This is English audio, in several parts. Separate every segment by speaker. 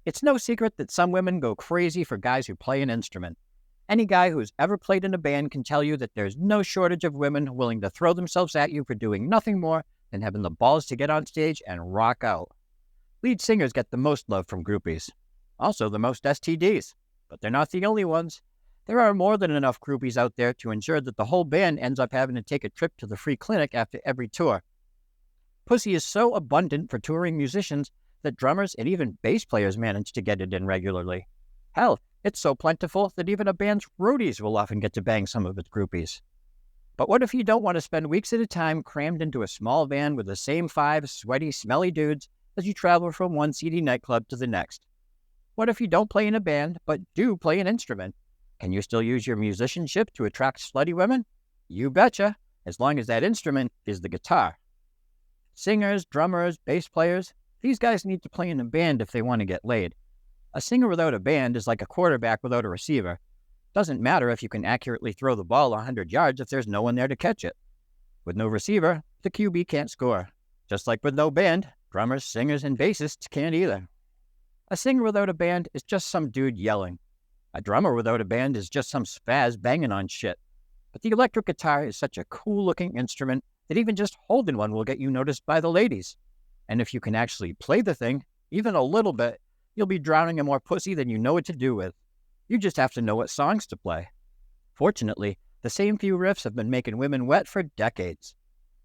Speaker 1: It's no secret that some women go crazy for guys who play an instrument. Any guy who's ever played in a band can tell you that there's no shortage of women willing to throw themselves at you for doing nothing more than having the balls to get on stage and rock out. Lead singers get the most love from groupies. Also the most STDs. But they're not the only ones. There are more than enough groupies out there to ensure that the whole band ends up having to take a trip to the free clinic after every tour. Pussy is so abundant for touring musicians that drummers and even bass players manage to get it in regularly. Hell, it's so plentiful that even a band's roadies will often get to bang some of its groupies. But what if you don't want to spend weeks at a time crammed into a small van with the same 5 sweaty, smelly dudes as you travel from one seedy nightclub to the next? What if you don't play in a band, but do play an instrument? Can you still use your musicianship to attract slutty women? You betcha, as long as that instrument is the guitar. Singers, drummers, bass players, these guys need to play in a band if they want to get laid. A singer without a band is like a quarterback without a receiver. Doesn't matter if you can accurately throw the ball 100 yards if there's no one there to catch it. With no receiver, the QB can't score. Just like with no band, drummers, singers, and bassists can't either. A singer without a band is just some dude yelling. A drummer without a band is just some spaz banging on shit. But the electric guitar is such a cool-looking instrument that even just holding one will get you noticed by the ladies. And if you can actually play the thing, even a little bit, you'll be drowning in more pussy than you know what to do with. You just have to know what songs to play. Fortunately, the same few riffs have been making women wet for decades.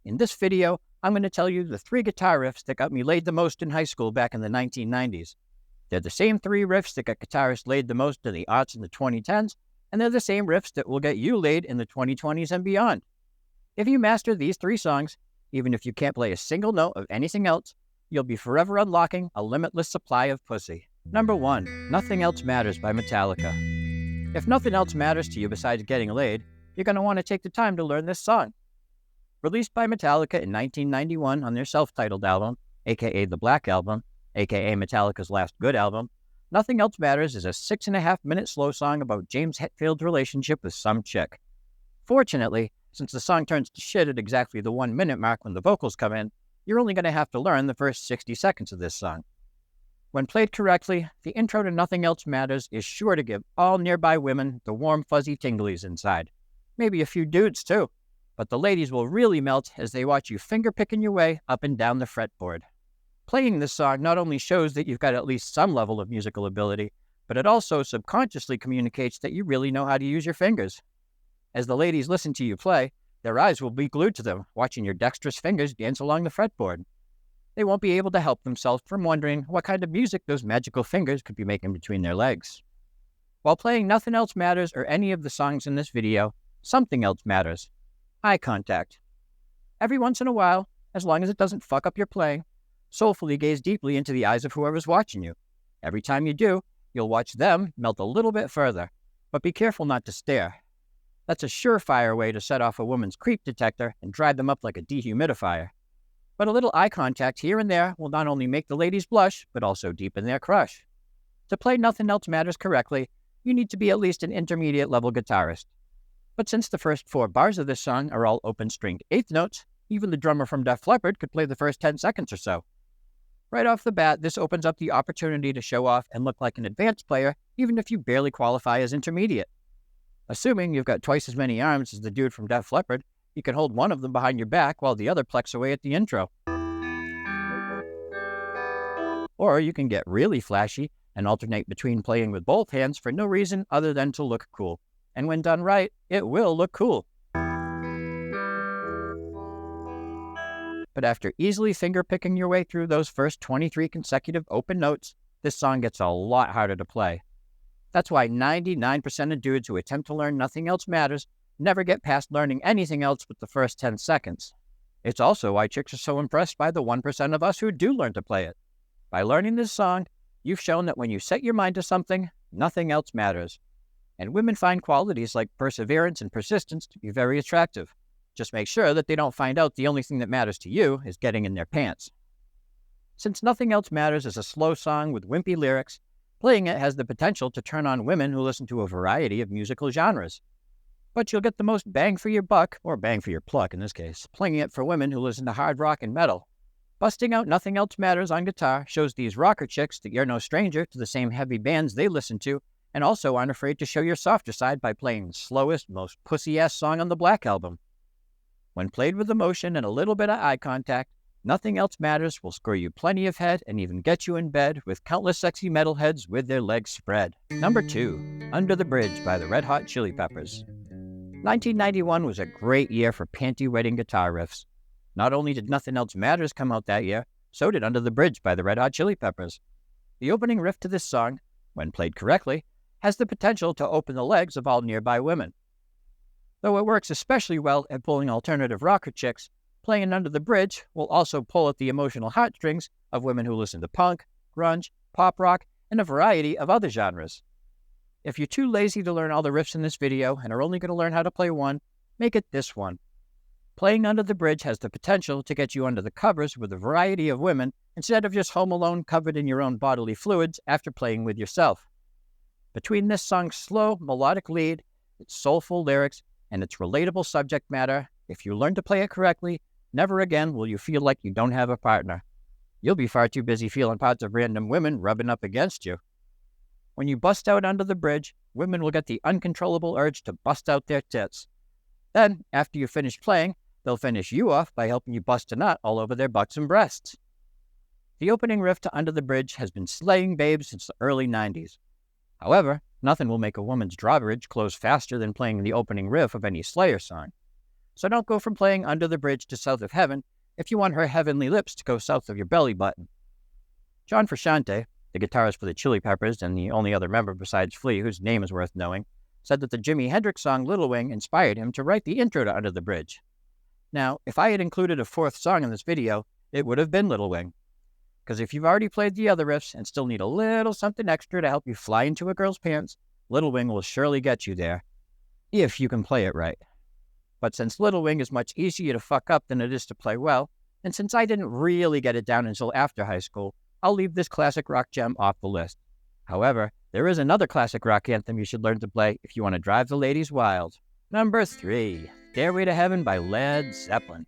Speaker 1: In this video, I'm going to tell you the 3 guitar riffs that got me laid the most in high school back in the 1990s. They're the same 3 riffs that got guitarists laid the most in the aughts and the 2010s, and they're the same riffs that will get you laid in the 2020s and beyond. If you master these 3 songs, even if you can't play a single note of anything else, you'll be forever unlocking a limitless supply of pussy. Number 1, Nothing Else Matters by Metallica. If nothing else matters to you besides getting laid, you're going to want to take the time to learn this song. Released by Metallica in 1991 on their self-titled album, aka the Black Album, aka Metallica's last good album, Nothing Else Matters is a 6.5-minute slow song about James Hetfield's relationship with some chick. Fortunately, since the song turns to shit at exactly the 1-minute mark when the vocals come in, you're only going to have to learn the first 60 seconds of this song. When played correctly, the intro to Nothing Else Matters is sure to give all nearby women the warm, fuzzy tinglies inside. Maybe a few dudes, too. But the ladies will really melt as they watch you finger-picking your way up and down the fretboard. Playing this song not only shows that you've got at least some level of musical ability, but it also subconsciously communicates that you really know how to use your fingers. As the ladies listen to you play, their eyes will be glued to them, watching your dexterous fingers dance along the fretboard. They won't be able to help themselves from wondering what kind of music those magical fingers could be making between their legs. While playing Nothing Else Matters or any of the songs in this video, something else matters. Eye contact. Every once in a while, as long as it doesn't fuck up your playing, soulfully gaze deeply into the eyes of whoever's watching you. Every time you do, you'll watch them melt a little bit further, but be careful not to stare. That's a surefire way to set off a woman's creep detector and dry them up like a dehumidifier. But a little eye contact here and there will not only make the ladies blush, but also deepen their crush. To play Nothing Else Matters correctly, you need to be at least an intermediate-level guitarist. But since the first 4 bars of this song are all open-stringed 8th notes, even the drummer from Def Leppard could play the first 10 seconds or so. Right off the bat, this opens up the opportunity to show off and look like an advanced player, even if you barely qualify as intermediate. Assuming you've got twice as many arms as the dude from Def Leppard, you can hold one of them behind your back while the other plucks away at the intro. Or you can get really flashy and alternate between playing with both hands for no reason other than to look cool. And when done right, it will look cool. But after easily finger-picking your way through those first 23 consecutive open notes, this song gets a lot harder to play. That's why 99% of dudes who attempt to learn Nothing Else Matters never get past learning anything else with the first 10 seconds. It's also why chicks are so impressed by the 1% of us who do learn to play it. By learning this song, you've shown that when you set your mind to something, nothing else matters. And women find qualities like perseverance and persistence to be very attractive. Just make sure that they don't find out the only thing that matters to you is getting in their pants. Since Nothing Else Matters is a slow song with wimpy lyrics, playing it has the potential to turn on women who listen to a variety of musical genres. But you'll get the most bang for your buck, or bang for your pluck in this case, playing it for women who listen to hard rock and metal. Busting out Nothing Else Matters on guitar shows these rocker chicks that you're no stranger to the same heavy bands they listen to, and also aren't afraid to show your softer side by playing the slowest, most pussy-ass song on the Black Album. When played with emotion and a little bit of eye contact, Nothing Else Matters will score you plenty of head and even get you in bed with countless sexy metalheads with their legs spread. Number 2, Under the Bridge by the Red Hot Chili Peppers. 1991 was a great year for panty-wetting guitar riffs. Not only did Nothing Else Matters come out that year, so did Under the Bridge by the Red Hot Chili Peppers. The opening riff to this song, when played correctly, has the potential to open the legs of all nearby women. Though it works especially well at pulling alternative rocker chicks, playing Under the Bridge will also pull at the emotional heartstrings of women who listen to punk, grunge, pop rock, and a variety of other genres. If you're too lazy to learn all the riffs in this video and are only going to learn how to play one, make it this one. Playing Under the Bridge has the potential to get you under the covers with a variety of women instead of just home alone covered in your own bodily fluids after playing with yourself. Between this song's slow, melodic lead, its soulful lyrics, and its relatable subject matter, if you learn to play it correctly, never again will you feel like you don't have a partner. You'll be far too busy feeling parts of random women rubbing up against you. When you bust out Under the Bridge, women will get the uncontrollable urge to bust out their tits. Then, after you finish playing, they'll finish you off by helping you bust a nut all over their butts and breasts. The opening riff to Under the Bridge has been slaying babes since the early 90s. However, nothing will make a woman's drawbridge close faster than playing the opening riff of any Slayer song. So don't go from playing Under the Bridge to South of Heaven if you want her heavenly lips to go south of your belly button. John Frusciante, the guitarist for the Chili Peppers and the only other member besides Flea whose name is worth knowing, said that the Jimi Hendrix song Little Wing inspired him to write the intro to Under the Bridge. Now, if I had included a fourth song in this video, it would have been Little Wing. Because if you've already played the other riffs and still need a little something extra to help you fly into a girl's pants, Little Wing will surely get you there, if you can play it right. But since Little Wing is much easier to fuck up than it is to play well, and since I didn't really get it down until after high school, I'll leave this classic rock gem off the list. However, there is another classic rock anthem you should learn to play if you want to drive the ladies wild. Number 3, Stairway to Heaven by Led Zeppelin.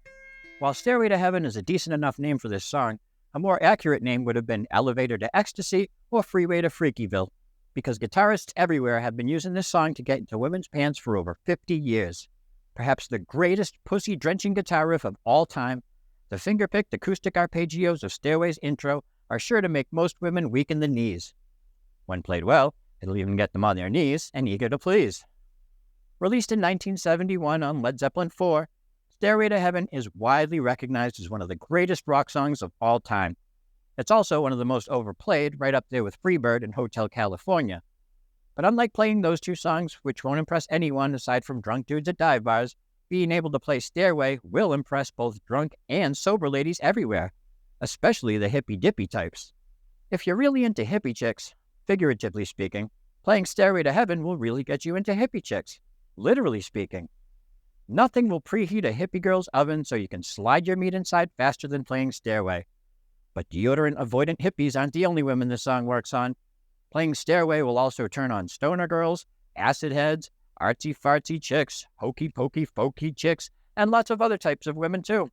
Speaker 1: While Stairway to Heaven is a decent enough name for this song, a more accurate name would have been Elevator to Ecstasy or Freeway to Freakyville, because guitarists everywhere have been using this song to get into women's pants for over 50 years. Perhaps the greatest pussy-drenching guitar riff of all time, the finger-picked acoustic arpeggios of Stairway's intro are sure to make most women weak in the knees. When played well, it'll even get them on their knees and eager to please. Released in 1971 on Led Zeppelin IV, Stairway to Heaven is widely recognized as one of the greatest rock songs of all time. It's also one of the most overplayed, right up there with Freebird and Hotel California. But unlike playing those two songs, which won't impress anyone aside from drunk dudes at dive bars, being able to play Stairway will impress both drunk and sober ladies everywhere, especially the hippy-dippy types. If you're really into hippie chicks, figuratively speaking, playing Stairway to Heaven will really get you into hippie chicks, literally speaking. Nothing will preheat a hippie girl's oven so you can slide your meat inside faster than playing Stairway. But deodorant-avoidant hippies aren't the only women this song works on. Playing Stairway will also turn on stoner girls, acid heads, artsy-fartsy chicks, hokey-pokey-folky chicks, and lots of other types of women too.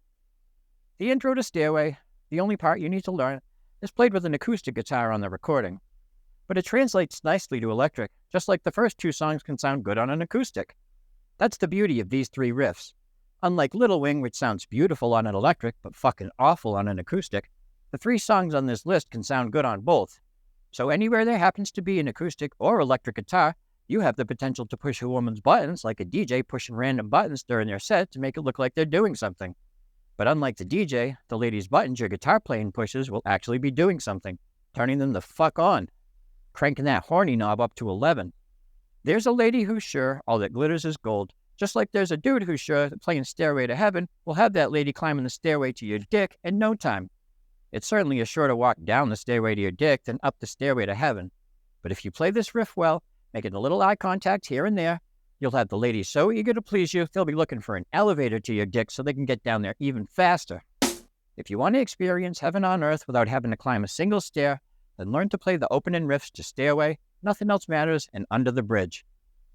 Speaker 1: The intro to Stairway, the only part you need to learn, is played with an acoustic guitar on the recording. But it translates nicely to electric, just like the first two songs can sound good on an acoustic. That's the beauty of these three riffs. Unlike Little Wing, which sounds beautiful on an electric, but fucking awful on an acoustic, the three songs on this list can sound good on both. So anywhere there happens to be an acoustic or electric guitar, you have the potential to push a woman's buttons like a DJ pushing random buttons during their set to make it look like they're doing something. But unlike the DJ, the lady's buttons your guitar playing pushes will actually be doing something, turning them the fuck on, cranking that horny knob up to 11. There's a lady who's sure all that glitters is gold, just like there's a dude who's sure that playing Stairway to Heaven will have that lady climbing the stairway to your dick in no time. It's certainly a shorter walk down the stairway to your dick than up the stairway to heaven. But if you play this riff well, making a little eye contact here and there, you'll have the ladies so eager to please you, they'll be looking for an elevator to your dick so they can get down there even faster. If you want to experience heaven on earth without having to climb a single stair, then learn to play the opening riffs to Stairway, Nothing Else Matters, and Under the Bridge.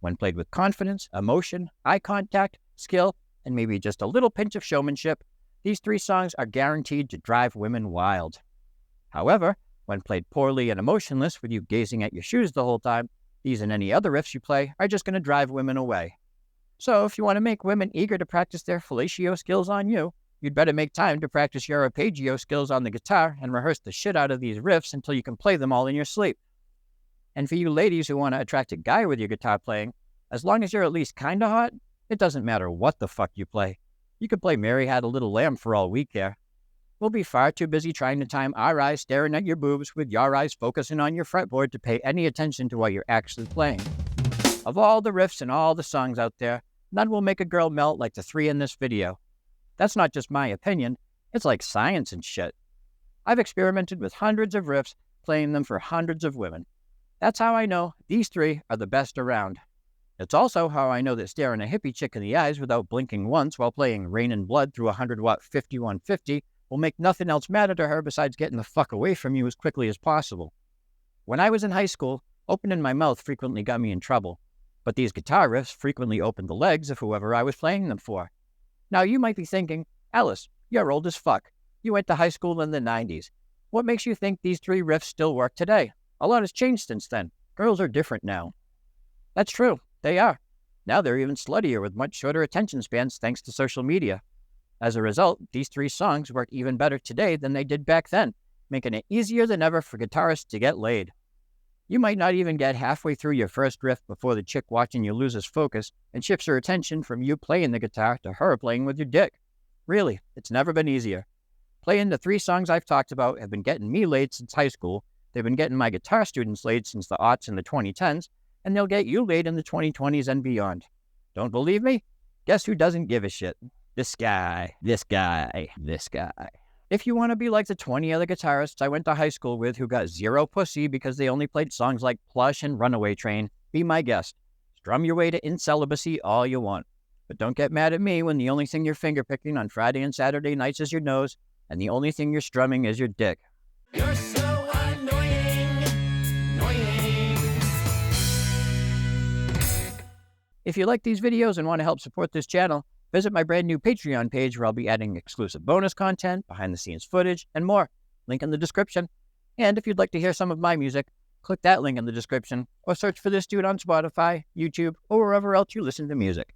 Speaker 1: When played with confidence, emotion, eye contact, skill, and maybe just a little pinch of showmanship, These 3 songs are guaranteed to drive women wild. However, when played poorly and emotionless with you gazing at your shoes the whole time, these and any other riffs you play are just going to drive women away. So if you want to make women eager to practice their fellatio skills on you, you'd better make time to practice your arpeggio skills on the guitar and rehearse the shit out of these riffs until you can play them all in your sleep. And for you ladies who want to attract a guy with your guitar playing, as long as you're at least kinda hot, it doesn't matter what the fuck you play. You could play Mary Had a Little Lamb for all we care. We'll be far too busy trying to time our eyes staring at your boobs with your eyes focusing on your fretboard to pay any attention to what you're actually playing. Of all the riffs and all the songs out there, none will make a girl melt like the 3 in this video. That's not just my opinion, it's like science and shit. I've experimented with hundreds of riffs, playing them for hundreds of women. That's how I know these 3 are the best around. It's also how I know that staring a hippie chick in the eyes without blinking once while playing Rain and Blood through a 100-watt 5150 will make nothing else matter to her besides getting the fuck away from you as quickly as possible. When I was in high school, opening my mouth frequently got me in trouble, but these guitar riffs frequently opened the legs of whoever I was playing them for. Now you might be thinking, Alice, you're old as fuck. You went to high school in the 90s. What makes you think these 3 riffs still work today? A lot has changed since then. Girls are different now. That's true. They are. Now they're even sluttier with much shorter attention spans thanks to social media. As a result, these 3 songs work even better today than they did back then, making it easier than ever for guitarists to get laid. You might not even get halfway through your first riff before the chick watching you loses focus and shifts her attention from you playing the guitar to her playing with your dick. Really, it's never been easier. Playing the 3 songs I've talked about have been getting me laid since high school. They've been getting my guitar students laid since the aughts and the 2010s, and they'll get you laid in the 2020s and beyond. Don't believe me? Guess who doesn't give a shit? This guy, this guy, this guy. If you want to be like the 20 other guitarists I went to high school with who got 0 pussy because they only played songs like Plush and Runaway Train, be my guest. Strum your way to incelibacy all you want. But don't get mad at me when the only thing you're fingerpicking on Friday and Saturday nights is your nose, and the only thing you're strumming is your dick.
Speaker 2: You're so annoying.
Speaker 1: If you like these videos and want to help support this channel, visit my brand new Patreon page where I'll be adding exclusive bonus content, behind-the-scenes footage, and more. Link in the description. And if you'd like to hear some of my music, click that link in the description, or search for this dude on Spotify, YouTube, or wherever else you listen to music.